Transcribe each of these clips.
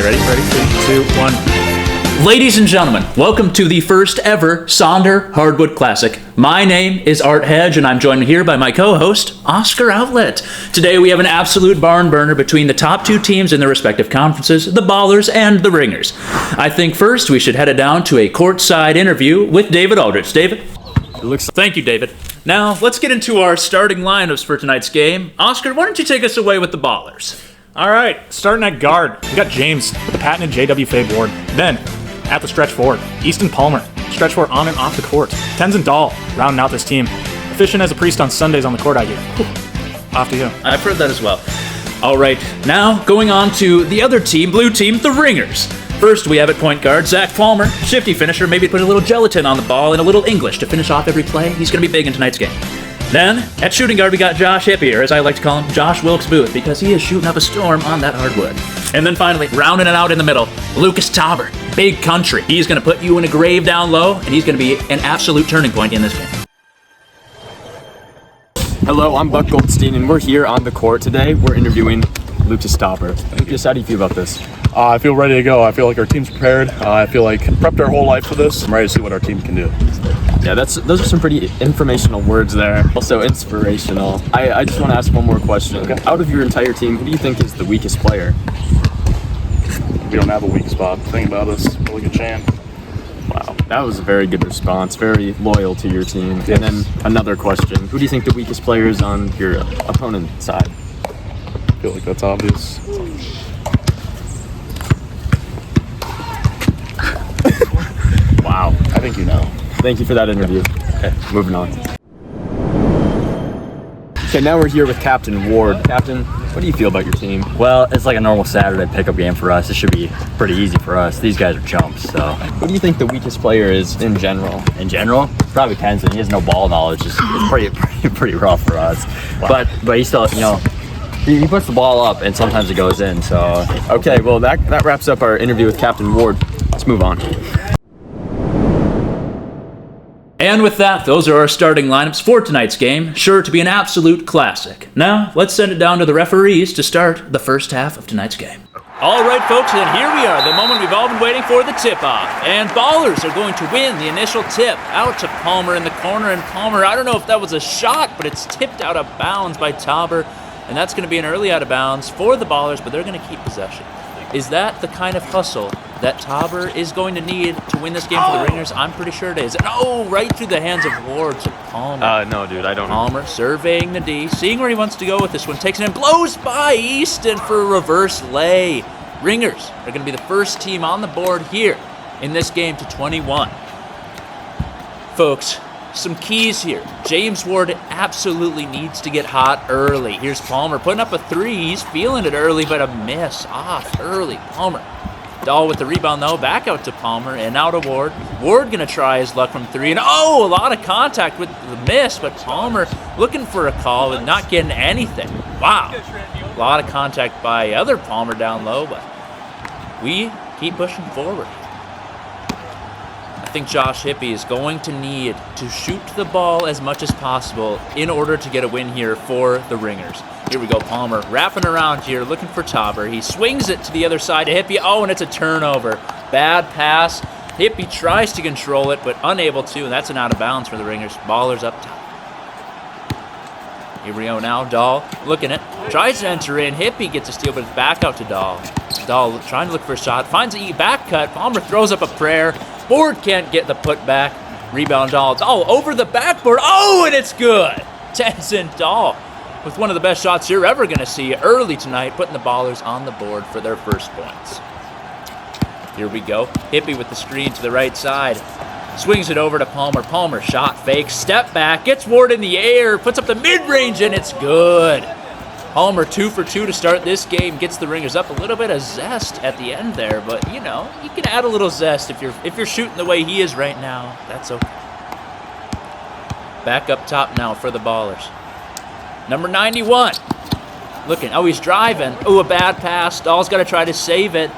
Ready? 3, 2, 1. Ladies and gentlemen, welcome to the first ever Sonder Hardwood Classic. My name is Art Hedge, and I'm joined here by my co-host, Oscar Outlet. Today we have an absolute barn burner between the top two teams in their respective conferences, the Ballers and the Ringers. I think first we should head it down to a courtside interview with David Aldrich. David? Thank you, David. Now, let's get into our starting lineups for tonight's game. Oscar, why don't you take us away with the Ballers? All right, starting at guard, we got James with the patented JW Fade Ward. Then, at the stretch forward, Easton Palmer, stretch forward on and off the court. Tenzin Dahl, rounding out this team. Efficient as a priest on Sundays on the court, I hear. Off to you. I've heard that as well. All right, now going on to the other team, blue team, the Ringers. First, we have at point guard, Zach Palmer, shifty finisher, maybe put a little gelatin on the ball and a little English to finish off every play. He's going to be big in tonight's game. Then, at shooting guard, we got Josh Hippie, or as I like to call him, Josh Wilkes Booth, because he is shooting up a storm on that hardwood. And then finally, rounding it out in the middle, Lucas Tauber, big country. He's going to put you in a grave down low, and he's going to be an absolute turning point in this game. Hello, I'm Buck Goldstein, and we're here on the court today. We're interviewing Lucas Tauber. Just how do you feel about this? I feel ready to go. I feel like our team's prepared. I feel like prepped our whole life for this. I'm ready to see what our team can do. Yeah, those are some pretty informational words there. Also inspirational. I just want to ask one more question. Okay. Out of your entire team, who do you think is the weakest player? We don't have a weak spot. Think about us. Really good champ. Wow, that was a very good response. Very loyal to your team. Yes. And then another question. Who do you think the weakest player is on your opponent's side? I feel like that's obvious. Wow. I think you know. Thank you for that interview. Okay, moving on. Okay, now we're here with Captain Ward. Captain, what do you feel about your team? Well, it's like a normal Saturday pickup game for us. It should be pretty easy for us. These guys are chumps, so. Who do you think the weakest player is in general? In general, probably Tenzin. He has no ball knowledge. It's pretty rough for us. Wow. But he still, he puts the ball up and sometimes it goes in, so. Okay, well that wraps up our interview with Captain Ward. Let's move on. And with that, those are our starting lineups for tonight's game, sure to be an absolute classic. Now, let's send it down to the referees to start the first half of tonight's game. All right, folks, and here we are, the moment we've all been waiting for, the tip-off. And Ballers are going to win the initial tip out to Palmer in the corner. And Palmer, I don't know if that was a shot, but it's tipped out of bounds by Tauber. And that's going to be an early out of bounds for the Ballers, but they're going to keep possession. Is that the kind of hustle that Tauber is going to need to win this game for the Ringers? I'm pretty sure it is. And right through the hands of Ward to Palmer. No, dude, I don't know. Palmer surveying the D, seeing where he wants to go with this one, takes it in, blows by Easton for a reverse lay. Ringers are going to be the first team on the board here in this game to 21. Folks, some keys here. James Ward absolutely needs to get hot early. Here's Palmer putting up a three. He's feeling it early, but a miss off early. Palmer. Dahl with the rebound, though. Back out to Palmer and out to Ward. Ward going to try his luck from three. And a lot of contact with the miss, but Palmer looking for a call and not getting anything. Wow. A lot of contact by other Palmer down low, but we keep pushing forward. I think Josh Hippie is going to need to shoot the ball as much as possible in order to get a win here for the Ringers. Here we go, Palmer wrapping around here, looking for Tauber. He swings it to the other side to Hippie. And it's a turnover. Bad pass. Hippie tries to control it, but unable to, and that's an out of bounds for the Ringers. Ballers up top. Here we go now, Dahl looking it. Tries to enter in. Hippie gets a steal, but it's back out to Dahl. Dahl trying to look for a shot. Finds a back cut. Palmer throws up a prayer. Ward can't get the putback. Rebound Dahl. Over the backboard. And it's good. Tenzin Dahl with one of the best shots you're ever going to see early tonight, putting the Ballers on the board for their first points. Here we go. Hippie with the screen to the right side. Swings it over to Palmer. Palmer shot fake. Step back. Gets Ward in the air. Puts up the mid-range, and it's good. Palmer 2 for 2 to start this game. Gets the Ringers up. A little bit of zest at the end there, but you can add a little zest if you're shooting the way he is right now. That's okay. Back up top now for the Ballers. Number 91. Looking. He's driving. A bad pass. Dahl's got to try to save it.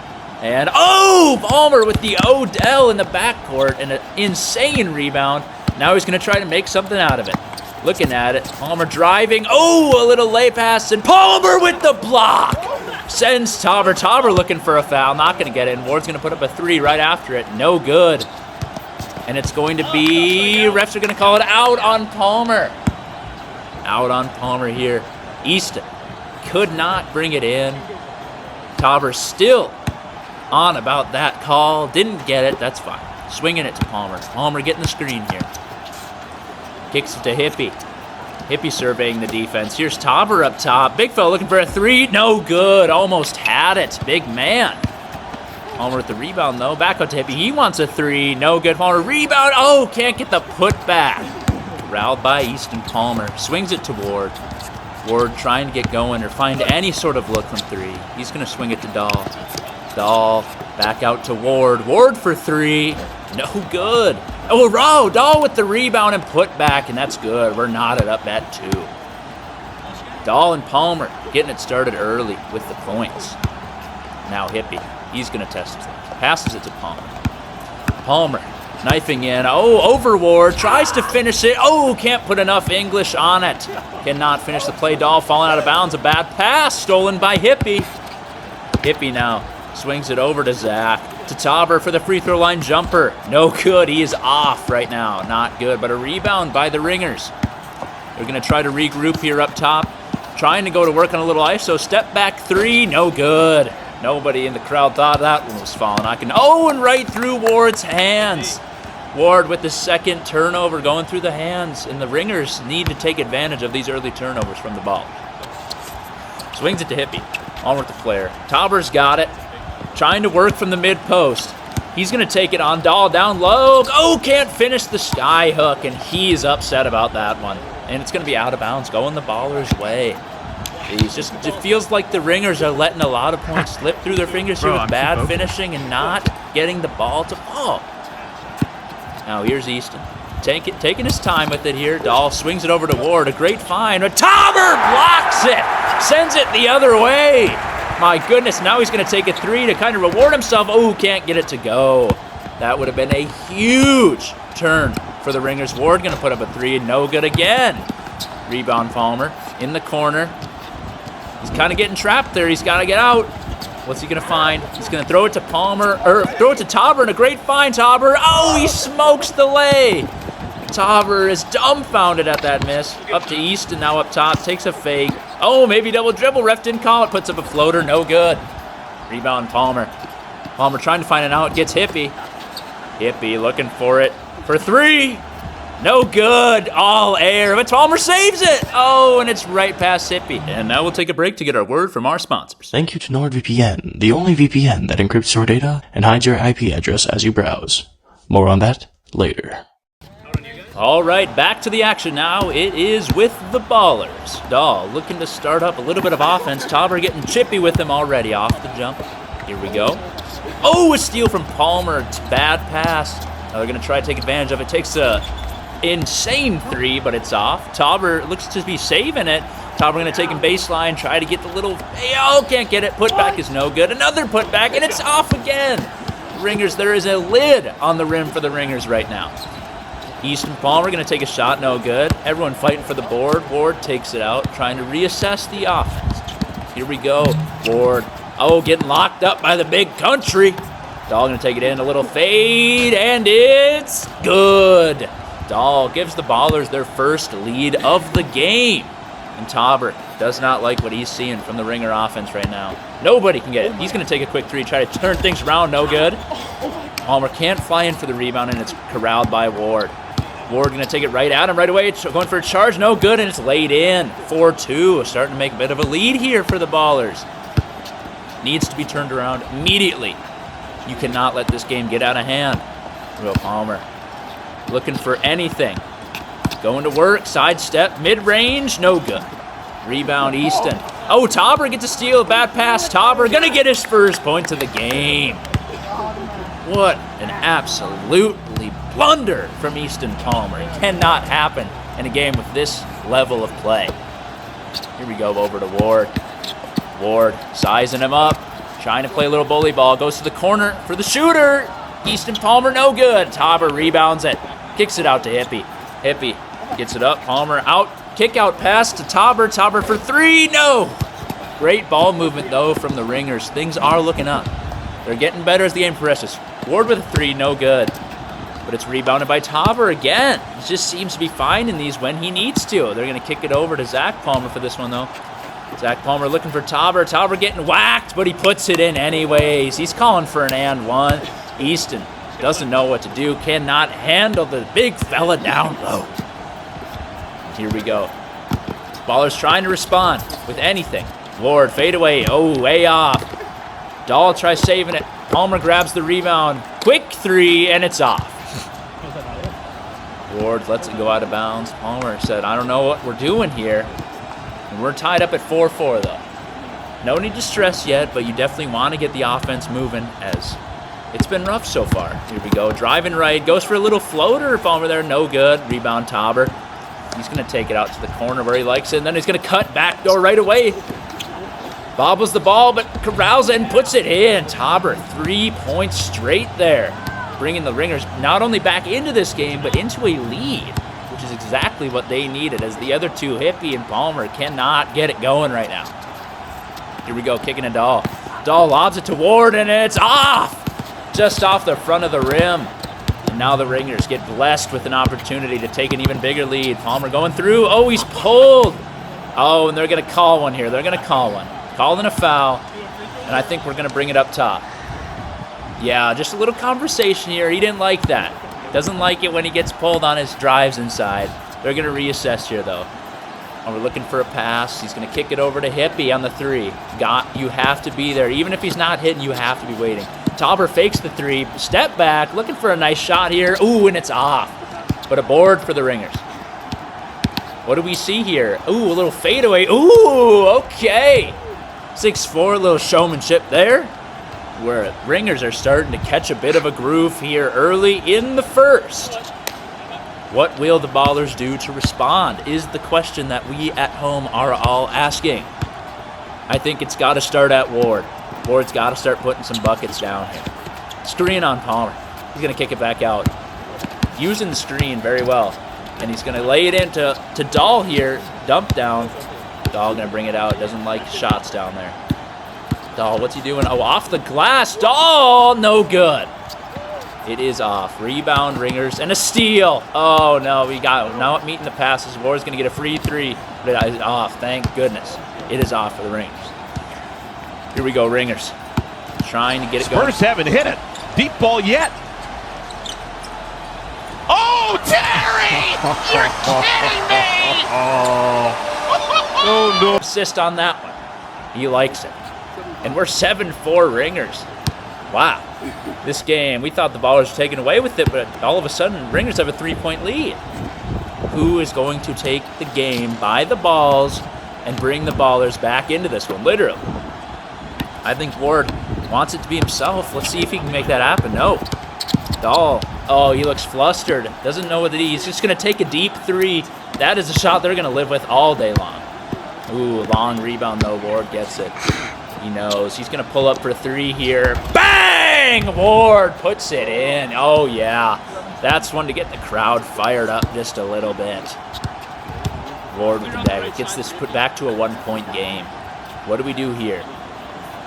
And Palmer with the Odell in the backcourt and an insane rebound. Now he's going to try to make something out of it. Looking at it. Palmer driving. A little lay pass. And Palmer with the block. Sends Tauber. Tauber looking for a foul. Not going to get it. And Ward's going to put up a 3 right after it. No good. And it's going to be... Refs are going to call it out on Palmer. Out on Palmer here. Easton could not bring it in. Tauber still on about that call. Didn't get it. That's fine. Swinging it to Palmer. Palmer getting the screen here. Kicks it to Hippie. Hippie surveying the defense. Here's Tauber up top. Big fella looking for a 3. No good. Almost had it. Big man. Palmer with the rebound, though. Back out to Hippie. He wants a 3. No good. Palmer rebound. Oh, can't get the putback. Corralled by Easton. Palmer. Swings it to Ward. Ward trying to get going or find any sort of look from 3. He's going to swing it to Dahl. Dahl back out to Ward. Ward for 3. No good. Oh, Dahl with the rebound and put back, and that's good. We're knotted up at 2. Dahl and Palmer getting it started early with the points. Now Hippie. He's going to test it. Passes it to Palmer. Palmer knifing in. Oh, over Ward. Tries to finish it. Oh, can't put enough English on it. Cannot finish the play. Dahl falling out of bounds. A bad pass stolen by Hippie. Hippie now swings it over to Zach. To Tauber for the free throw line jumper. No good. He is off right now. Not good, but a rebound by the Ringers. They're going to try to regroup here up top. Trying to go to work on a little ISO. Step back 3. No good. Nobody in the crowd thought that one was falling. And right through Ward's hands. Ward with the second turnover going through the hands. And the Ringers need to take advantage of these early turnovers from the ball. Swings it to Hippie. On with the flare. Tauber's got it. Trying to work from the mid-post. He's going to take it on Dahl down low. Oh, can't finish the sky hook, and he's upset about that one. And it's going to be out of bounds, going the Ballers' way. It feels like the Ringers are letting a lot of points slip through their fingers here with bad finishing and not getting the ball to fall. Now here's Easton. Taking his time with it here. Dahl swings it over to Ward. A great find. But Tauber blocks it. Sends it the other way. My goodness, now he's going to take a 3 to kind of reward himself. Oh, can't get it to go. That would have been a huge turn for the Ringers. Ward going to put up a 3 and no good again. Rebound Palmer in the corner. He's kind of getting trapped there. He's got to get out. What's he going to find? He's going to throw it to throw it to Tauber, and a great find, Tauber. Oh, he smokes the lay. Tauber is dumbfounded at that miss. Up to Easton, now up top, takes a fake. Oh, maybe double dribble. Ref didn't call it. Puts up a floater. No good. Rebound Palmer. Palmer trying to find an out. Gets Hippie. Hippie looking for it. For 3. No good. All air. But Palmer saves it. Oh, and it's right past Hippie. And now we'll take a break to get our word from our sponsors. Thank you to NordVPN, the only VPN that encrypts your data and hides your IP address as you browse. More on that later. All right, back to the action now. It is with the Ballers. Dahl looking to start up a little bit of offense. Tauber getting chippy with him already off the jump. Here we go. Oh, a steal from Palmer. It's a bad pass. Now they're going to try to take advantage of it. Takes a insane 3, but it's off. Tauber looks to be saving it. Tauber going to take him baseline, try to get the little... Oh, can't get it. Putback is no good. Another putback, and it's off again. Ringers, there is a lid on the rim for the Ringers right now. Easton Palmer going to take a shot, no good. Everyone fighting for the board. Ward takes it out, trying to reassess the offense. Here we go. Ward. Oh, getting locked up by the big country. Dahl going to take it in, a little fade, and it's good. Dahl gives the Ballers their first lead of the game. And Tauber does not like what he's seeing from the Ringer offense right now. Nobody can get it. He's going to take a quick 3, try to turn things around, no good. Palmer can't fly in for the rebound, and it's corralled by Ward. Ward going to take it right at him right away. Going for a charge, no good, and it's laid in. 4-2, starting to make a bit of a lead here for the Ballers. Needs to be turned around immediately. You cannot let this game get out of hand. Will Palmer looking for anything. Going to work, sidestep, mid-range, no good. Rebound Easton. Oh, Tauber gets a steal, bad pass. Tauber going to get his first points of the game. What an absolutely blunder from Easton Palmer. It cannot happen in a game with this level of play. Here we go over to Ward. Ward sizing him up, trying to play a little bully ball. Goes to the corner for the shooter. Easton Palmer, no good. Tauber rebounds it. Kicks it out to Hippie. Hippie gets it up. Palmer out. Kick out pass to Tauber. Tauber for 3. No. Great ball movement, though, from the Ringers. Things are looking up. They're getting better as the game progresses. Ward with a 3, no good. But it's rebounded by Tauber again. He just seems to be finding these when he needs to. They're going to kick it over to Zach Palmer for this one, though. Zach Palmer looking for Tauber. Tauber getting whacked, but he puts it in anyways. He's calling for an and one. Easton doesn't know what to do. Cannot handle the big fella down low. Here we go. Ballers trying to respond with anything. Ward, fade away. Oh, way off. Dahl tries saving it. Palmer grabs the rebound. Quick 3, and it's off. Ward lets it go out of bounds. Palmer said, I don't know what we're doing here. And we're tied up at 4-4, though. No need to stress yet, but you definitely want to get the offense moving as it's been rough so far. Here we go. Driving right. Goes for a little floater. Palmer there. No good. Rebound Tauber. He's going to take it out to the corner where he likes it, and then he's going to cut back door right away. Bobbles the ball, but corrals it and puts it in. Tauber, 3 points straight there. Bringing the Ringers not only back into this game, but into a lead, which is exactly what they needed, as the other two, Hippie and Palmer, cannot get it going right now. Here we go, kicking a Dahl. Dahl lobs it to Ward, and it's off! Just off the front of the rim. And now the Ringers get blessed with an opportunity to take an even bigger lead. Palmer going through. Oh, he's pulled. Oh, and they're going to call one here. They're going to call one. Calling a foul, and I think we're going to bring it up top. Yeah, just a little conversation here. He didn't like that. Doesn't like it when he gets pulled on his drives inside. They're going to reassess here, though. And we're looking for a pass. He's going to kick it over to Hippie on the 3. You have to be there. Even if he's not hitting, you have to be waiting. Tauber fakes the 3. Step back, looking for a nice shot here. Ooh, and it's off. But a board for the Ringers. What do we see here? Ooh, a little fadeaway. Ooh, okay. 6-4, little showmanship there. Where Ringers are starting to catch a bit of a groove here early in the first. What will the Ballers do to respond is the question that we at home are all asking. I think it's got to start at Ward. Ward's got to start putting some buckets down here. Screen on Palmer. He's going to kick it back out. Using the screen very well. And he's going to lay it into Dahl here. Dump down. Dahl going to bring it out. Doesn't like shots down there. Dahl, what's he doing? Oh, off the glass. Dahl, no good. It is off. Rebound, Ringers, and a steal. Oh, no, we got not meeting the passes. Ward's going to get a free 3, but it is off. Thank goodness. It is off for the Ringers. Here we go, Ringers. Trying to get it going. Spurs haven't hit it. Deep ball yet. Oh, Terry! You're kidding me! Oh, no. Assist on that one. He likes it. And we're 7-4 Ringers. Wow. This game, we thought the Ballers were taken away with it, but all of a sudden, Ringers have a 3-point lead. Who is going to take the game by the balls and bring the Ballers back into this one, literally? I think Ward wants it to be himself. Let's see if he can make that happen. No. Dahl. Oh, he looks flustered. Doesn't know what it is. He's just going to take a deep 3. That is a shot they're going to live with all day long. Ooh, long rebound, though. Ward gets it. He knows. He's going to pull up for 3 here. Bang! Ward puts it in. Oh, yeah. That's one to get the crowd fired up just a little bit. Ward with the dagger. Gets this put back to a 1-point game. What do we do here?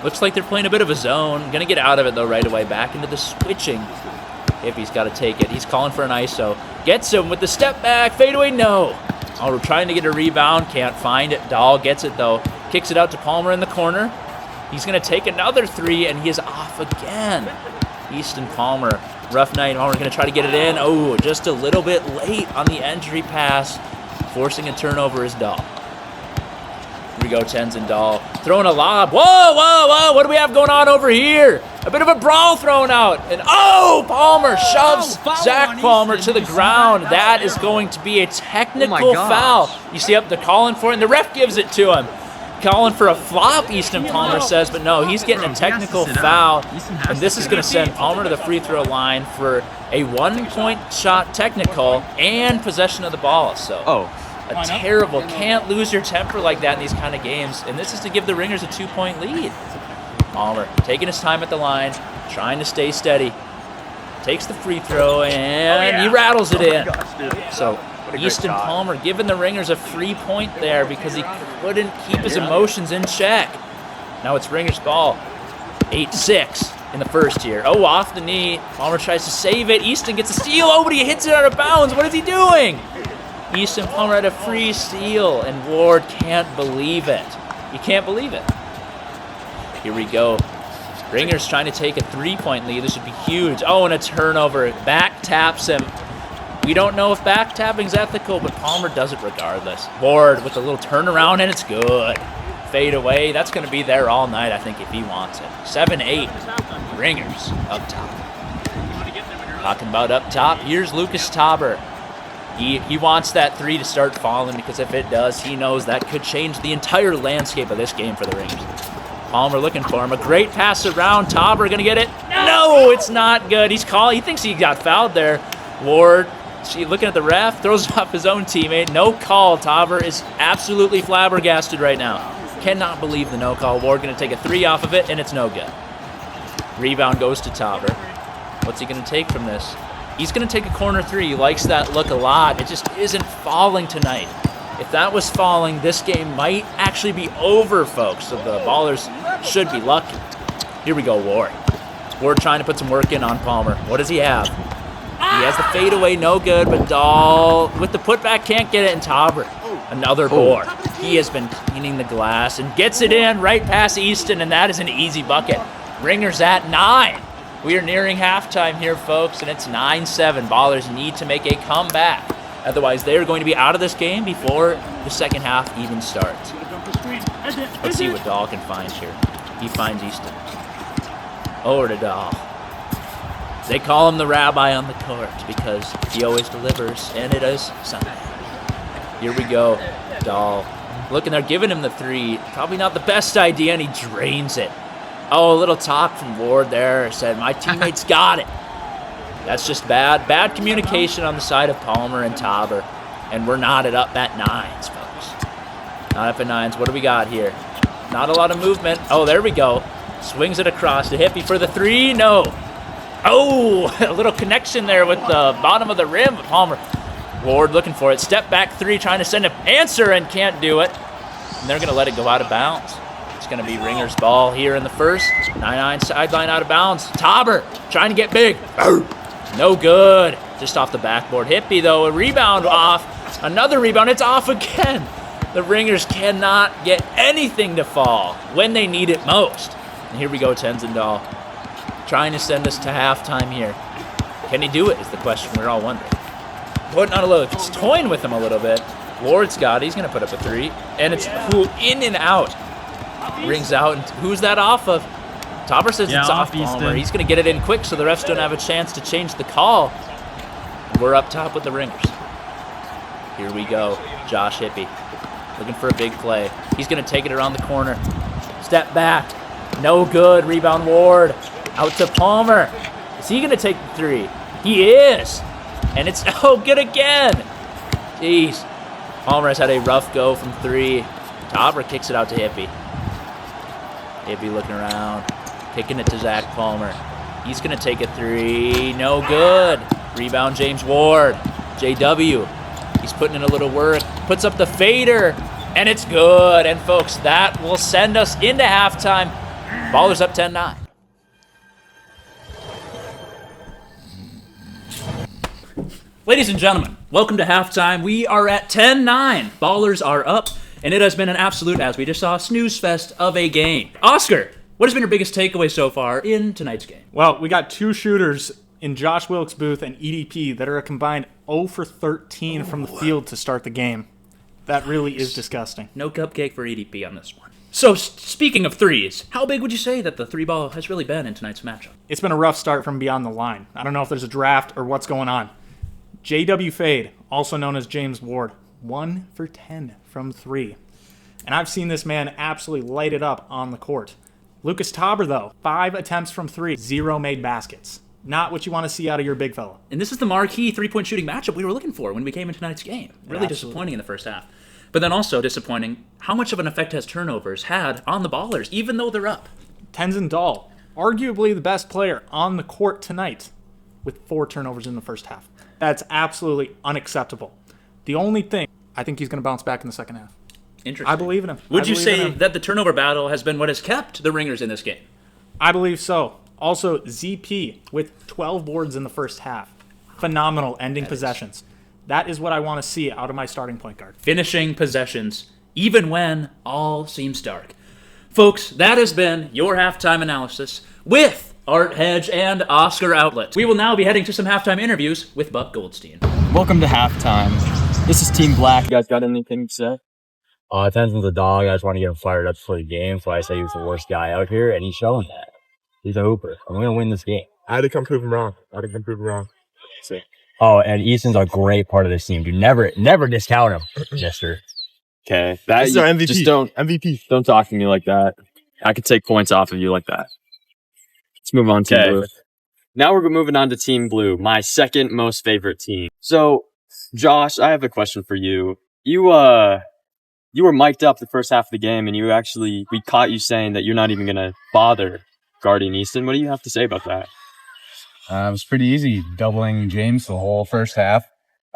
Looks like they're playing a bit of a zone. Going to get out of it, though, right away. Back into the switching. Hippie's got to take it. He's calling for an ISO. Gets him with the step back. Fadeaway, no. Oh, we're trying to get a rebound. Can't find it. Dahl gets it, though. Kicks it out to Palmer in the corner. He's going to take another 3, and he is off again. Easton Palmer. Rough night. Palmer's going to try to get it in. Oh, just a little bit late on the entry pass. Forcing a turnover is Dahl. Here we go, Tenzin Dahl. Throwing a lob. Whoa, whoa, whoa. What do we have going on over here? A bit of a brawl thrown out. And oh, Palmer shoves Zach Palmer to the ground. That is going to be a technical foul. You see up, they're calling for it, and the ref gives it to him. Calling for a flop, Easton Palmer says, but no, he's getting a technical foul. And this is going to send Palmer to the free throw line for a 1-point shot technical and possession of the ball. So a terrible, can't lose your temper like that in these kind of games. And this is to give the Ringers a 2-point lead. Palmer taking his time at the line, trying to stay steady. Takes the free throw, and he rattles it in. So Easton Palmer giving the Ringers a free point there because he couldn't keep his emotions in check. Now it's Ringers ball. 8-6 in the first here. Oh, off the knee. Palmer tries to save it. Easton gets a steal. Oh, but he hits it out of bounds. What is he doing? Easton Palmer had a free steal, and Ward can't believe it. He can't believe it. Here we go. Ringers trying to take a 3-point lead. This would be huge. Oh, and a turnover. Back taps him. We don't know if back tapping's ethical, but Palmer does it regardless. Ward with a little turnaround, and it's good. Fade away. That's going to be there all night, I think, if he wants it. 7-8. Ringers up top. Talking about up top, here's Lucas Tauber. He wants that 3 to start falling because if it does, he knows that could change the entire landscape of this game for the Ringers. Palmer looking for him. A great pass around. Tauber going to get it. No, it's not good. He thinks he got fouled there. Ward, looking at the ref, throws off his own teammate. No call. Tauber is absolutely flabbergasted right now. Cannot believe the no call. Ward going to take a 3 off of it, and it's no good. Rebound goes to Tauber. What's he going to take from this? He's going to take a corner 3. He likes that look a lot. It just isn't falling tonight. If that was falling, this game might actually be over, folks. So the Ballers should be lucky. Here we go, Ward. Ward trying to put some work in on Palmer. What does he have? He has the fadeaway, no good, but Dahl with the putback can't get it, and Tauber, another board. He has been cleaning the glass and gets it in right past Easton, and that is an easy bucket. Ringers at 9. We are nearing halftime here, folks, and it's 9-7. Ballers need to make a comeback. Otherwise, they are going to be out of this game before the second half even starts. Let's see what Dahl can find here. He finds Easton. Over to Dahl. They call him the rabbi on the court because he always delivers, and it is Sunday. Here we go. Dahl looking there, giving him the 3. Probably not the best idea, and he drains it. Oh, a little talk from Ward there. Said, my teammates got it. That's just bad. Bad communication on the side of Palmer and Tauber. And we're knotted up at 9s, folks. Not up at 9s. What do we got here? Not a lot of movement. Oh, there we go. Swings it across to Hippie for the 3. No. Oh, a little connection there with the bottom of the rim. Palmer. Ward looking for it. Step back 3, trying to send an answer and can't do it. And they're going to let it go out of bounds. It's going to be Ringers ball here in the first. 9-9 sideline out of bounds. Tauber trying to get big. No good. Just off the backboard. Hippie, though, a rebound off. Another rebound. It's off again. The Ringers cannot get anything to fall when they need it most. And here we go, Tenzendahl. Trying to send us to halftime here. Can he do it is the question we're all wondering. Putting on a little, it's toying with him a little bit. Ward's got it. He's going to put up a 3. And it's in and out. Rings out. And who's that off of? Tauber says it's off Palmer. He's going to get it in quick so the refs don't have a chance to change the call. We're up top with the Ringers. Here we go. Josh Hippie looking for a big play. He's going to take it around the corner. Step back. No good. Rebound Ward. Out to Palmer. Is he going to take the 3? He is. And it's good again. Jeez. Palmer has had a rough go from 3. Tauber kicks it out to Hippie. Hippie looking around. Kicking it to Zach Palmer. He's going to take a 3. No good. Rebound James Ward. JW. He's putting in a little work. Puts up the fader. And it's good. And folks, that will send us into halftime. Ballers up 10-9. Ladies and gentlemen, welcome to halftime. We are at 10-9. Ballers are up, and it has been an absolute, as we just saw, snooze fest of a game. Oscar, what has been your biggest takeaway so far in tonight's game? Well, we got 2 shooters in Josh Wilkes Booth and EDP that are a combined 0 for 13 from the field to start the game. That really is disgusting. No cupcake for EDP on this one. So, speaking of threes, how big would you say that the 3-ball has really been in tonight's matchup? It's been a rough start from beyond the line. I don't know if there's a draft or what's going on. JW Fade, also known as James Ward, 1 for 10 from 3. And I've seen this man absolutely light it up on the court. Lucas Tauber, though, 5 attempts from 3, 0 made baskets. Not what you want to see out of your big fella. And this is the marquee three-point shooting matchup we were looking for when we came into tonight's game. Really disappointing in the first half. But then also disappointing how much of an effect has turnovers had on the Ballers, even though they're up. Tenzendahl, arguably the best player on the court tonight, with 4 turnovers in the first half. That's absolutely unacceptable. The only thing, I think he's going to bounce back in the second half. Interesting. I believe in him. Would you say that the turnover battle has been what has kept the Ringers in this game? I believe so. Also, ZP with 12 boards in the first half. Phenomenal ending possessions. That is what I want to see out of my starting point guard. Finishing possessions, even when all seems dark. Folks, that has been your halftime analysis with Art Hedge and Oscar Outlet. We will now be heading to some halftime interviews with Buck Goldstein. Welcome to halftime. This is Team Black. You guys got anything to say? Tenzon's a dog. I just want to get him fired up for the game. So I say he was the worst guy out here, and he's showing that. He's a hooper. I'm going to win this game. I had to come prove him wrong. So. Oh, and Easton's a great part of this team. Dude, never discount him, mister. Okay. This is our MVP. Just don't talk to me like that. I could take points off of you like that. Let's move on to Blue. Now we're moving on to Team Blue, my second most favorite team. So, Josh, I have a question for you. You were mic'd up the first half of the game, and we caught you saying that you're not even going to bother guarding Easton. What do you have to say about that? It was pretty easy, doubling James the whole first half.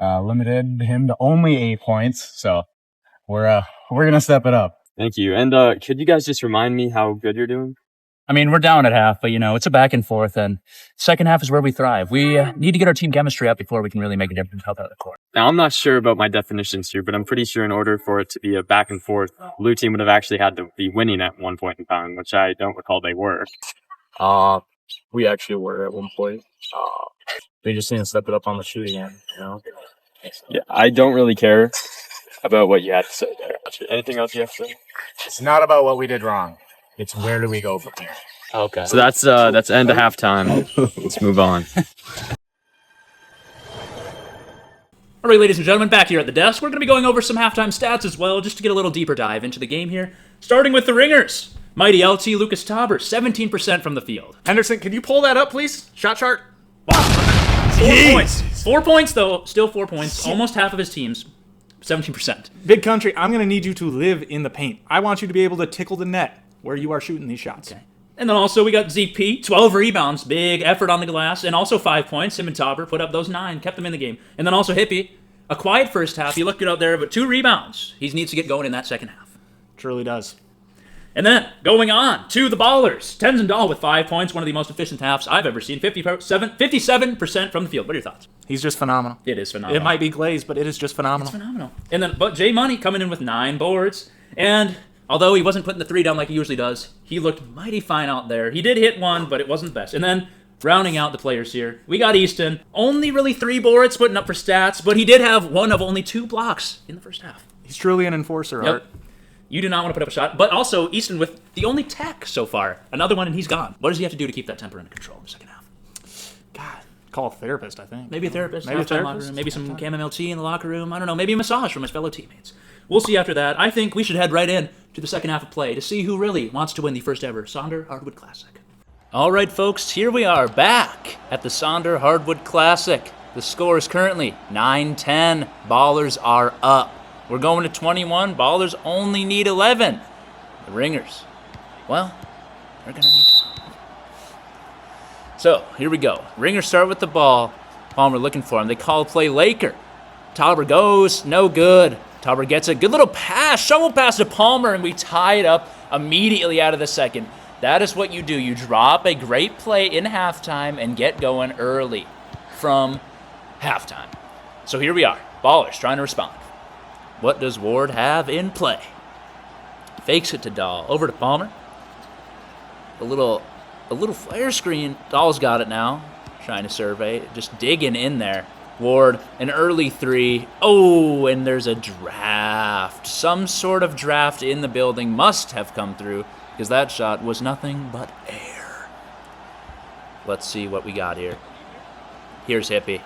Limited him to only 8 points, so we're gonna step it up. Thank you. And could you guys just remind me how good you're doing? I mean, we're down at half, but, it's a back and forth, and second half is where we thrive. We need to get our team chemistry up before we can really make a difference out of the court. Now, I'm not sure about my definitions here, but I'm pretty sure in order for it to be a back and forth, Blue team would have actually had to be winning at one point in time, which I don't recall they were. We actually were at one point. They just need to step it up on the shooting end, Yeah, I don't really care about what you had to say there. Anything else you have to say? It's not about what we did wrong. It's where do we go from here? Okay. So that's end of halftime. Let's move on. All right, ladies and gentlemen, back here at the desk, we're going to be going over some halftime stats as well, just to get a little deeper dive into the game here. Starting with the Ringers. Mighty LT Lucas Tauber, 17% from the field. Henderson, can you pull that up, please? Shot chart. Wow. 4 points. 4 points, though. Still 4 points. Almost half of his team's. 17%. Big Country, I'm going to need you to live in the paint. I want you to be able to tickle the net where you are shooting these shots. Okay. And then also we got ZP, 12 rebounds, big effort on the glass, and also 5 points. Him and Tauber put up those 9, kept them in the game. And then also Hippie, a quiet first half. He looked good out there, but 2 rebounds. He needs to get going in that second half. Truly does. And then, going on to the Ballers. Tenzon Dahl with 5 points, one of the most efficient halves I've ever seen. 57% from the field. What are your thoughts? He's just phenomenal. It is phenomenal. It might be glazed, but it is just phenomenal. It's phenomenal. And then, but Jay Money coming in with 9 boards. And although he wasn't putting the 3 down like he usually does, he looked mighty fine out there. He did hit 1, but it wasn't the best. And then, rounding out the players here, we got Easton. Only really 3 boards putting up for stats, but he did have one of only 2 blocks in the first half. He's truly an enforcer, Yep. Art. You do not want to put up a shot. But also, Easton with the only tech so far. Another one, and he's gone. What does he have to do to keep that temper under control in the second half? God, call a therapist, I think. Maybe a therapist. Maybe a Locker therapist. room, maybe some chamomile tea in the locker room. I don't know. Maybe a massage from his fellow teammates. We'll see after that. I think we should head right in to the second half of play to see who really wants to win the first ever Sonder Hardwood Classic. All right, folks, here we are back at the Sonder Hardwood Classic. The score is currently 9-10. Ballers are up. We're going to 21. Ballers only need 11. The Ringers, well, they're going to need 12. So, here we go. Ringers start with the ball. Palmer looking for him. They call play Laker. Tauber goes, no good. Tauber gets a good little pass, shovel pass to Palmer, and we tie it up immediately out of the second. That is what you do. You drop a great play in halftime and get going early from halftime. So here we are. Ballers trying to respond. What does Ward have in play? Fakes it to Dahl. Over to Palmer. A little flare screen. Dahl's got it now. Trying to survey. Just digging in there. Ward, an early 3. Oh, and there's a draft. Some sort of draft in the building must have come through because that shot was nothing but air. Let's see what we got here. Here's Hippie.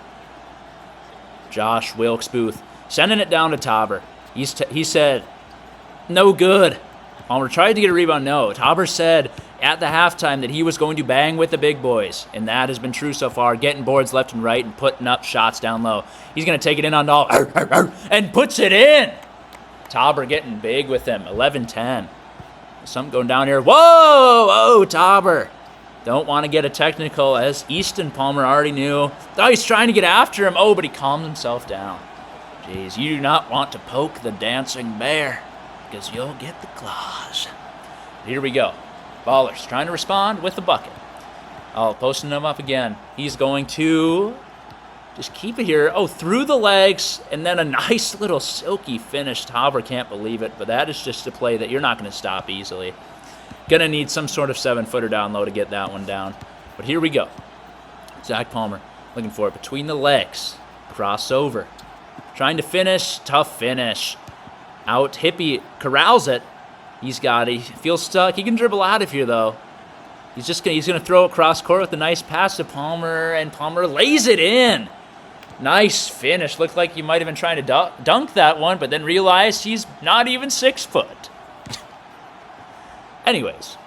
Josh Wilkes Booth sending it down to Tauber. He said, no good. Palmer tried to get a rebound. No. Tauber said at the halftime that he was going to bang with the big boys, and that has been true so far, getting boards left and right and putting up shots down low. He's going to take it in on Dahl and puts it in. Tauber getting big with him, 11-10. Something going down here. Whoa, Tauber. Don't want to get a technical, as Easton Palmer already knew. Oh, he's trying to get after him. Oh, but he calmed himself down. Jeez, you do not want to poke the dancing bear because you'll get the claws. Here we go. Ballers trying to respond with the bucket. Oh, posting him up again. He's going to just keep it here. Oh, through the legs, and then a nice little silky finish. Tauber can't believe it, but that is just a play that you're not going to stop easily. Gonna need some sort of 7-footer down low to get that one down. But here we go. Zach Palmer looking for it between the legs. Crossover. Trying to finish. Tough finish. Out. Hippie corrals it. He feels stuck. He can dribble out of here, though. He's gonna throw it cross court with a nice pass to Palmer, and Palmer lays it in. Nice finish. Looked like he might have been trying to dunk that one, but then realized he's not even 6 foot. Anyways,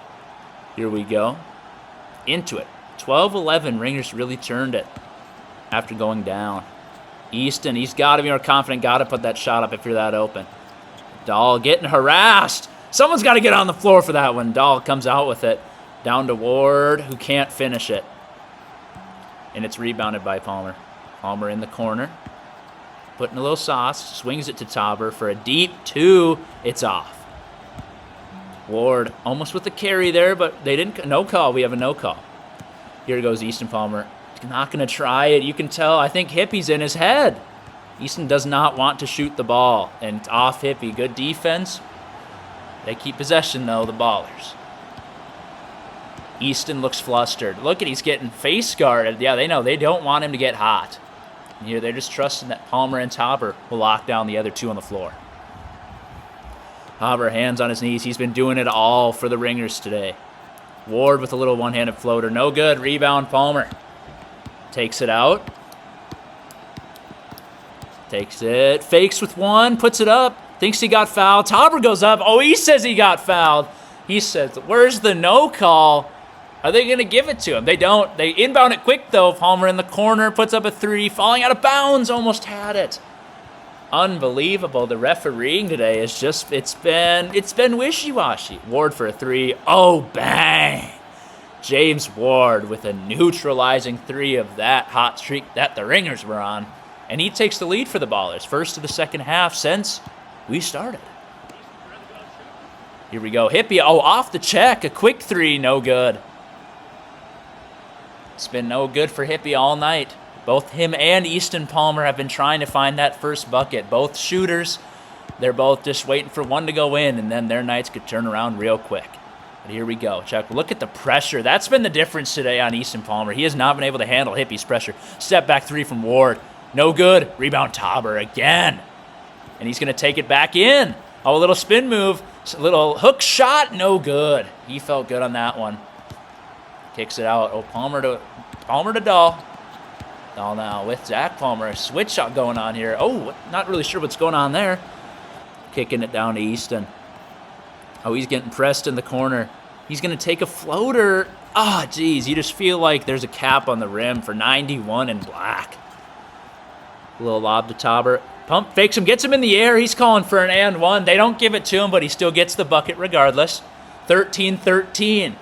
here we go. Into it. 12-11. Ringers really turned it after going down. Easton, he's got to be more confident. Got to put that shot up if you're that open. Dahl getting harassed. Someone's got to get on the floor for that one. Dahl comes out with it. Down to Ward, who can't finish it. And it's rebounded by Palmer. Palmer in the corner. Putting a little sauce. Swings it to Tauber for a deep 2. It's off. Ward almost with the carry there, but they didn't. No call. We have a no call. Here goes Easton Palmer. He's not going to try it. You can tell. I think Hippie's in his head. Easton does not want to shoot the ball. And off Hippie. Good defense. They keep possession, though, the Ballers. Easton looks flustered. Look at, he's getting face guarded. Yeah, they know. They don't want him to get hot. And here they're just trusting that Palmer and Tauber will lock down the other two on the floor. Tauber, hands on his knees. He's been doing it all for the Ringers today. Ward with a little one-handed floater. No good. Rebound, Palmer. Takes it out. Takes it. Fakes with one. Puts it up. Thinks he got fouled. Tauber goes up. Oh, he says he got fouled. He says, where's the no call? Are they going to give it to him? They don't. They inbound it quick, though. Palmer in the corner. Puts up a 3. Falling out of bounds. Almost had it. Unbelievable. The refereeing today is just, it's been wishy-washy. Ward for a 3. Oh, bang. James Ward with a neutralizing 3 of that hot streak that the Ringers were on. And he takes the lead for the Ballers. First of the second half since we started. Here we go. Hippie, off the check. A quick 3, no good. It's been no good for Hippie all night. Both him and Easton Palmer have been trying to find that first bucket. Both shooters, they're both just waiting for one to go in, and then their nights could turn around real quick. But here we go. Check. Look at the pressure. That's been the difference today on Easton Palmer. He has not been able to handle Hippie's pressure. Step back 3 from Ward. No good. Rebound Tauber again. And he's going to take it back in. Oh, a little spin move. A little hook shot. No good. He felt good on that one. Kicks it out. Oh, Palmer to Dahl. Dahl now with Zach Palmer. A switch shot going on here. Oh, not really sure what's going on there. Kicking it down to Easton. Oh, he's getting pressed in the corner. He's going to take a floater. Ah, geez. You just feel like there's a cap on the rim for 91 in black. A little lob to Tauber. Pump fakes him, gets him in the air. He's calling for an and one. They don't give it to him, but he still gets the bucket regardless. 13-13.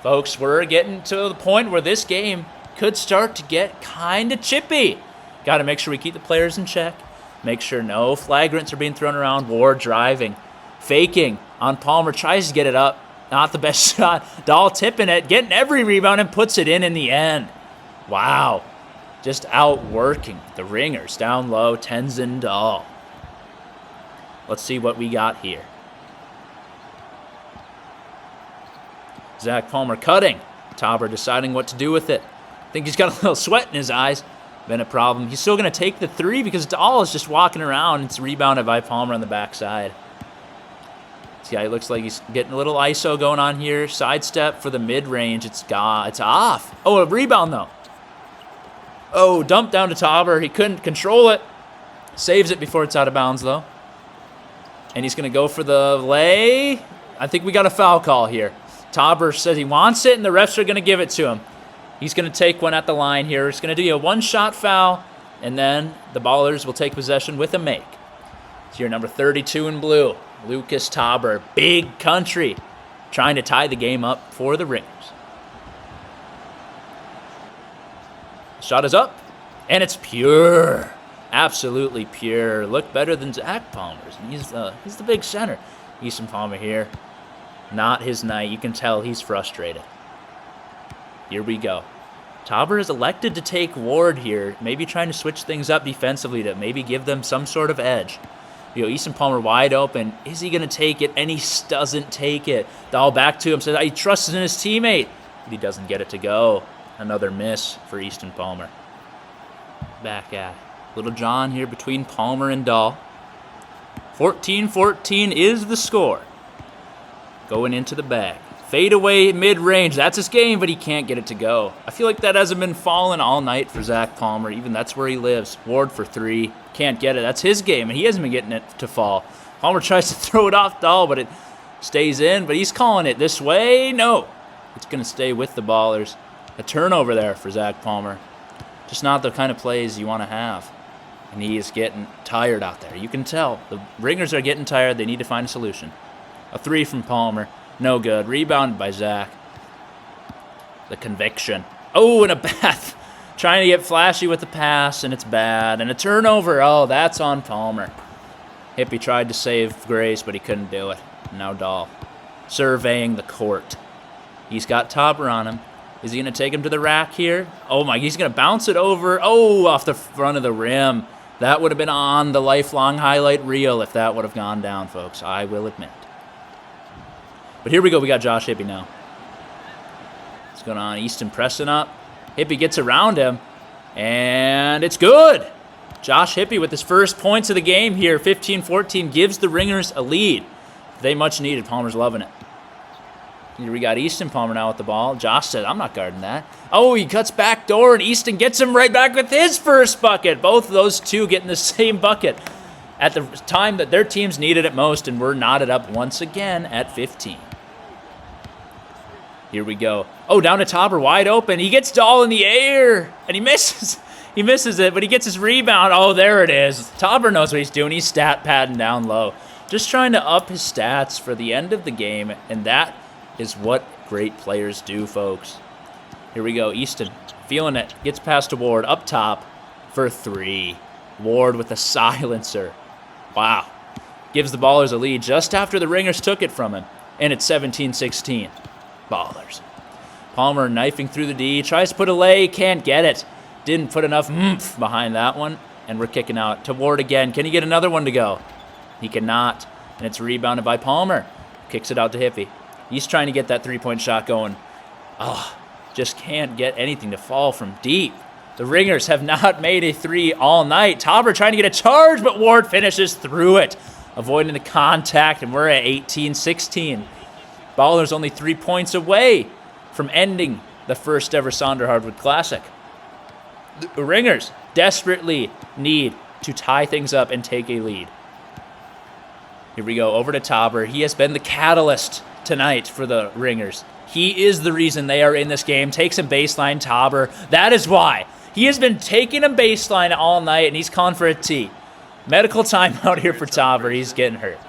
Folks, we're getting to the point where this game could start to get kind of chippy. Got to make sure we keep the players in check. Make sure no flagrants are being thrown around. Ward driving. Faking on Palmer. Tries to get it up. Not the best shot. Dahl tipping it. Getting every rebound and puts it in the end. Wow. Just outworking the Ringers. Down low, Tenzin Dahl. Let's see what we got here. Zach Palmer cutting. Tauber deciding what to do with it. I think he's got a little sweat in his eyes. Been a problem. He's still going to take the 3 because Dahl is just walking around. It's rebounded by Palmer on the backside. See how he looks like he's getting a little ISO going on here. Sidestep for the mid-range. It's off. Oh, a rebound, though. Oh, dumped down to Tauber. He couldn't control it. Saves it before it's out of bounds, though. And he's going to go for the lay. I think we got a foul call here. Tauber says he wants it, and the refs are going to give it to him. He's going to take one at the line here. It's going to do a one-shot foul, and then the Ballers will take possession with a make. It's here, number 32 in blue, Lucas Tauber. Big country, trying to tie the game up for the Ringers. Shot is up, and it's pure. Absolutely pure. Look better than Zach Palmer's. And he's the big center. Easton Palmer here. Not his night. You can tell he's frustrated. Here we go. Tauber has elected to take Ward here, maybe trying to switch things up defensively to maybe give them some sort of edge. Easton Palmer wide open. Is he going to take it? And he doesn't take it. Dahl back to him, says he trusts in his teammate. But he doesn't get it to go. Another miss for Easton Palmer. Back at Little John here between Palmer and Dahl. 14-14 is the score. Going into the bag. Fade away mid-range. That's his game, but he can't get it to go. I feel like that hasn't been falling all night for Zach Palmer. Even that's where he lives. Ward for 3. Can't get it. That's his game, and he hasn't been getting it to fall. Palmer tries to throw it off Dahl, but it stays in. But he's calling it this way. No. It's going to stay with the Ballers. A turnover there for Zach Palmer. Just not the kind of plays you want to have. And he is getting tired out there. You can tell. The Ringers are getting tired. They need to find a solution. A 3 from Palmer. No good. Rebounded by Zach. The conviction. Oh, and a bath. Trying to get flashy with the pass, and it's bad. And a turnover. Oh, that's on Palmer. Hippie tried to save Grace, but he couldn't do it. Now Dahl surveying the court. He's got Tauber on him. Is he going to take him to the rack here? Oh, my. He's going to bounce it over. Oh, off the front of the rim. That would have been on the lifelong highlight reel if that would have gone down, folks. I will admit. But here we go. We got Josh Hippie now. What's going on? Easton pressing up. Hippie gets around him. And it's good. Josh Hippie with his first points of the game here. 15-14 gives the Ringers a lead. They much needed. Palmer's loving it. Here we got Easton Palmer now with the ball. Josh said, I'm not guarding that. Oh, he cuts back door, and Easton gets him right back with his first bucket. Both of those two getting the same bucket at the time that their teams needed it most, and we're knotted up once again at 15. Here we go. Oh, down to Tauber, wide open. He gets Dahl in the air, and he misses. He misses it, but he gets his rebound. Oh, there it is. Tauber knows what he's doing. He's stat padding down low. Just trying to up his stats for the end of the game, and that is what great players do, folks. Here we go. Easton feeling it. Gets past to Ward up top for 3. Ward with a silencer. Wow. Gives the Ballers a lead just after the Ringers took it from him. And it's 17-16. Ballers. Palmer knifing through the D. Tries to put a lay. Can't get it. Didn't put enough oomph behind that one. And we're kicking out to Ward again. Can he get another one to go? He cannot. And it's rebounded by Palmer. Kicks it out to Hippie. He's trying to get that three-point shot going. Oh, just can't get anything to fall from deep. The Ringers have not made a 3 all night. Tauber trying to get a charge, but Ward finishes through it, avoiding the contact, and we're at 18-16. Ballers only 3 points away from ending the first ever Sonder Hardwood Classic. The Ringers desperately need to tie things up and take a lead. Here we go, over to Tauber. He has been the catalyst tonight for the Ringers. He is the reason they are in this game. Takes him baseline, Tauber. That is why. He has been taking him baseline all night, and he's calling for a T. Medical timeout here for Tauber. He's getting hurt.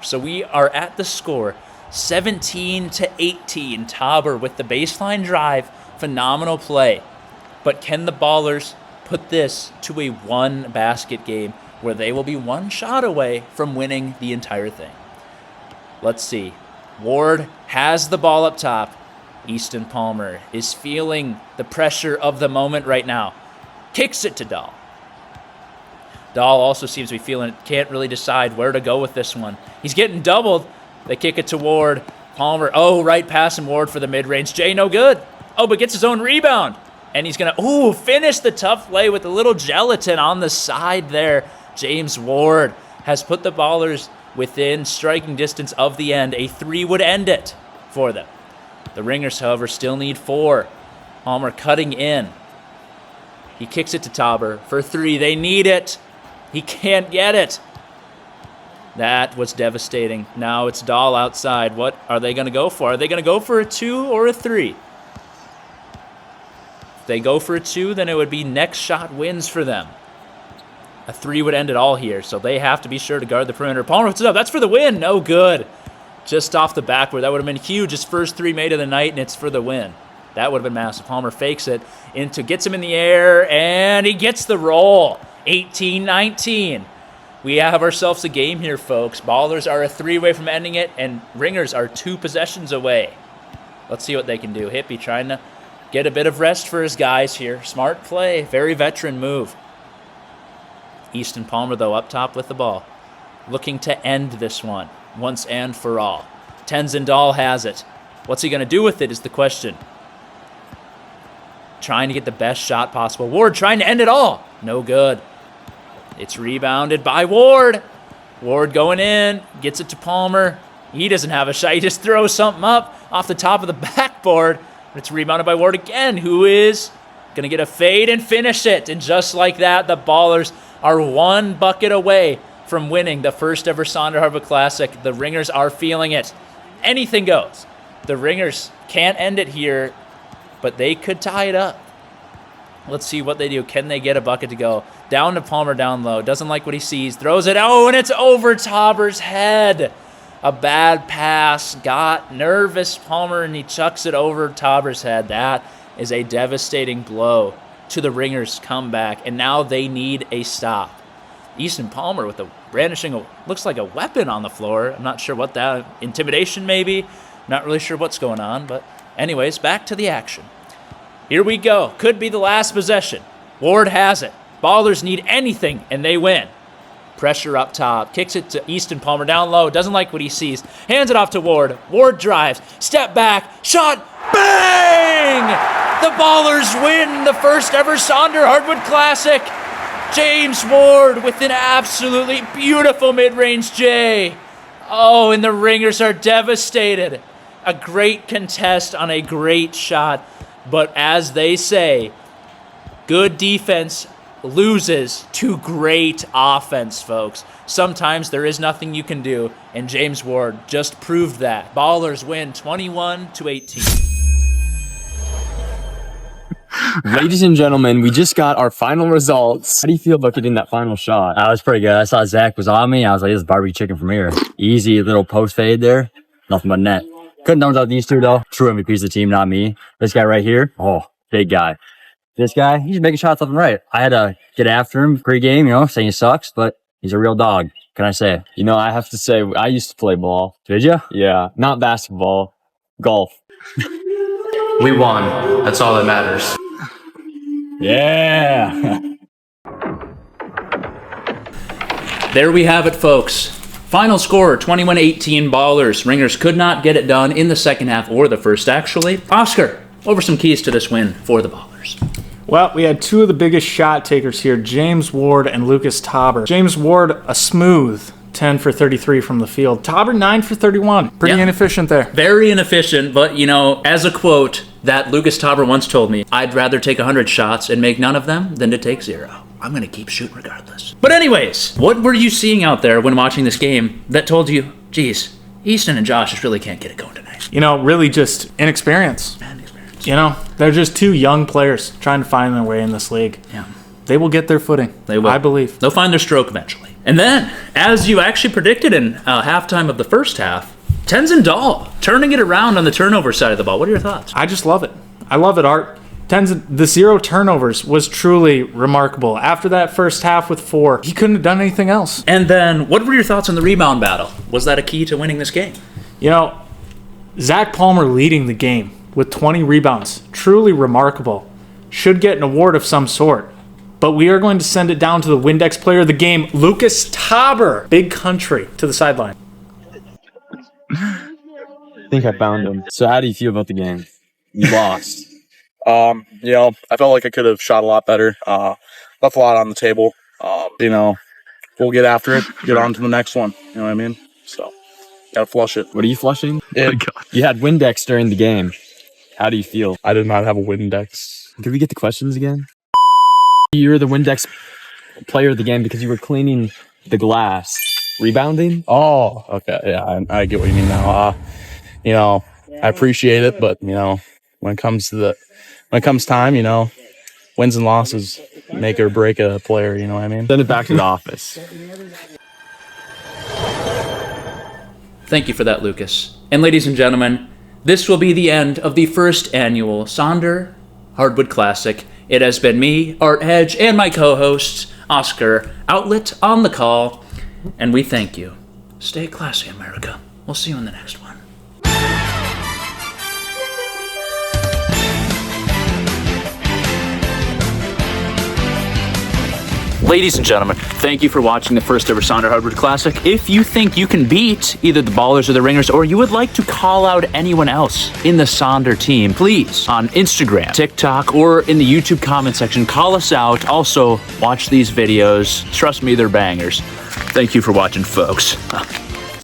So we are at the score, 17-18. Tauber with the baseline drive. Phenomenal play. But can the Ballers put this to a one-basket game where they will be one shot away from winning the entire thing? Let's see. Ward has the ball up top. Easton Palmer is feeling the pressure of the moment right now. Kicks it to Dahl. Dahl also seems to be feeling it. Can't really decide where to go with this one. He's getting doubled. They kick it to Ward. Palmer, right pass and Ward for the mid-range. Jay, no good. Oh, but gets his own rebound. And he's going to, finish the tough play with a little gelatin on the side there. James Ward has put the Ballers within striking distance of the end. A 3 would end it for them. The Ringers, however, still need 4. Palmer cutting in. He kicks it to Tauber for 3. They need it. He can't get it. That was devastating. Now it's Dahl outside. What are they going to go for? Are they going to go for a 2 or a 3? If they go for a 2, then it would be next shot wins for them. A 3 would end it all here, so they have to be sure to guard the perimeter. Palmer puts it up. That's for the win. No good. Just off the backward. That would have been huge. His first 3 made of the night, and it's for the win. That would have been massive. Palmer fakes it, gets him in the air, and he gets the roll. 18-19. We have ourselves a game here, folks. Ballers are a 3 away from ending it, and Ringers are 2 possessions away. Let's see what they can do. Hippie trying to get a bit of rest for his guys here. Smart play. Very veteran move. Easton Palmer, though, up top with the ball. Looking to end this one once and for all. Tenzin Dahl has it. What's he going to do with it is the question. Trying to get the best shot possible. Ward trying to end it all. No good. It's rebounded by Ward. Ward going in. Gets it to Palmer. He doesn't have a shot. He just throws something up off the top of the backboard. It's rebounded by Ward again, who is going to get a fade and finish it. And just like that, the Ballers are 1 bucket away from winning the first ever Sonder Hardwood Classic. The Ringers are feeling it. Anything goes. The Ringers can't end it here, but they could tie it up. Let's see what they do. Can they get a bucket to go? Down to Palmer down low. Doesn't like what he sees. Throws it. Oh, and it's over Tauber's head. A bad pass. Got nervous Palmer, and he chucks it over Tauber's head. That is a devastating blow to the Ringers' comeback, and now they need a stop. Easton Palmer with the brandishing, looks like a weapon on the floor. I'm not sure what that, intimidation maybe. Not really sure what's going on, but anyways, back to the action. Here we go. Could be the last possession. Ward has it. Ballers need anything, and they win. Pressure up top. Kicks it to Easton Palmer down low. Doesn't like what he sees. Hands it off to Ward. Ward drives. Step back. Shot. Bang! The Ballers win the first ever Sonder Hardwood Classic. James Ward with an absolutely beautiful mid-range J. Oh, and the Ringers are devastated. A great contest on a great shot. But as they say, good defense loses to great offense, folks. Sometimes there is nothing you can do, and James Ward just proved that. Ballers win 21-18. Ladies and gentlemen, we just got our final results. How do you feel about getting that final shot? That was pretty good. I saw Zach was on me. I was like, this is barbecue chicken from here. Easy little post fade there. Nothing but net. Couldn't done without these two, though. True MVPs of the team, not me. This guy right here, oh, big guy. This guy, he's making shots left and right. I had to get after him pre-game, saying he sucks, but he's a real dog. Can I say? I have to say, I used to play ball. Did you? Yeah, not basketball, golf. We won. That's all that matters. Yeah. There we have it, folks. Final score, 21-18 Ballers. Ringers could not get it done in the second half or the first, actually. Oscar, what were some keys to this win for the Ballers? Well, we had 2 of the biggest shot takers here, James Ward and Lucas Tauber. James Ward, a smooth 10 for 33 from the field. Tauber, 9 for 31. Pretty inefficient there. Very inefficient, but, as a quote that Lucas Tauber once told me, I'd rather take 100 shots and make none of them than to take 0. I'm going to keep shooting regardless. But anyways, what were you seeing out there when watching this game that told you, geez, Easton and Josh just really can't get it going tonight? Really just inexperience. They're just 2 young players trying to find their way in this league. Yeah. They will get their footing. They will. I believe. They'll find their stroke eventually. And then, as you actually predicted in halftime of the first half, Tenzin Dahl turning it around on the turnover side of the ball. What are your thoughts? I just love it. I love it, Art. Tenzin, the 0 turnovers was truly remarkable. After that first half with 4, he couldn't have done anything else. And then, what were your thoughts on the rebound battle? Was that a key to winning this game? Zach Palmer leading the game with 20 rebounds. Truly remarkable. Should get an award of some sort. But we are going to send it down to the Windex player of the game, Lucas Tauber. Big country to the sideline. I think I found him. So how do you feel about the game? You lost. I felt like I could have shot a lot better. Left a lot on the table. We'll get after it. Get on to the next one. You know what I mean? So, gotta flush it. What are you flushing? Yeah. You had Windex during the game. How do you feel? I did not have a Windex. Could we get the questions again? You're the Windex player of the game because you were cleaning the glass. Rebounding? Oh, okay. Yeah, I get what you mean now. I appreciate it, but when it comes time, wins and losses make or break a player. You know what I mean? Send it back to the office. Thank you for that, Lucas. And ladies and gentlemen, this will be the end of the first annual Sonder Hardwood Classic. It has been me, Art Hedge, and my co-hosts, Oscar Outlet on the call, and we thank you. Stay classy, America. We'll see you in the next one. Ladies and gentlemen, thank you for watching the first ever Sonder Hardwood Classic. If you think you can beat either the Ballers or the Ringers, or you would like to call out anyone else in the Sonder team, please, on Instagram, TikTok, or in the YouTube comment section, call us out. Also, watch these videos. Trust me, they're bangers. Thank you for watching, folks.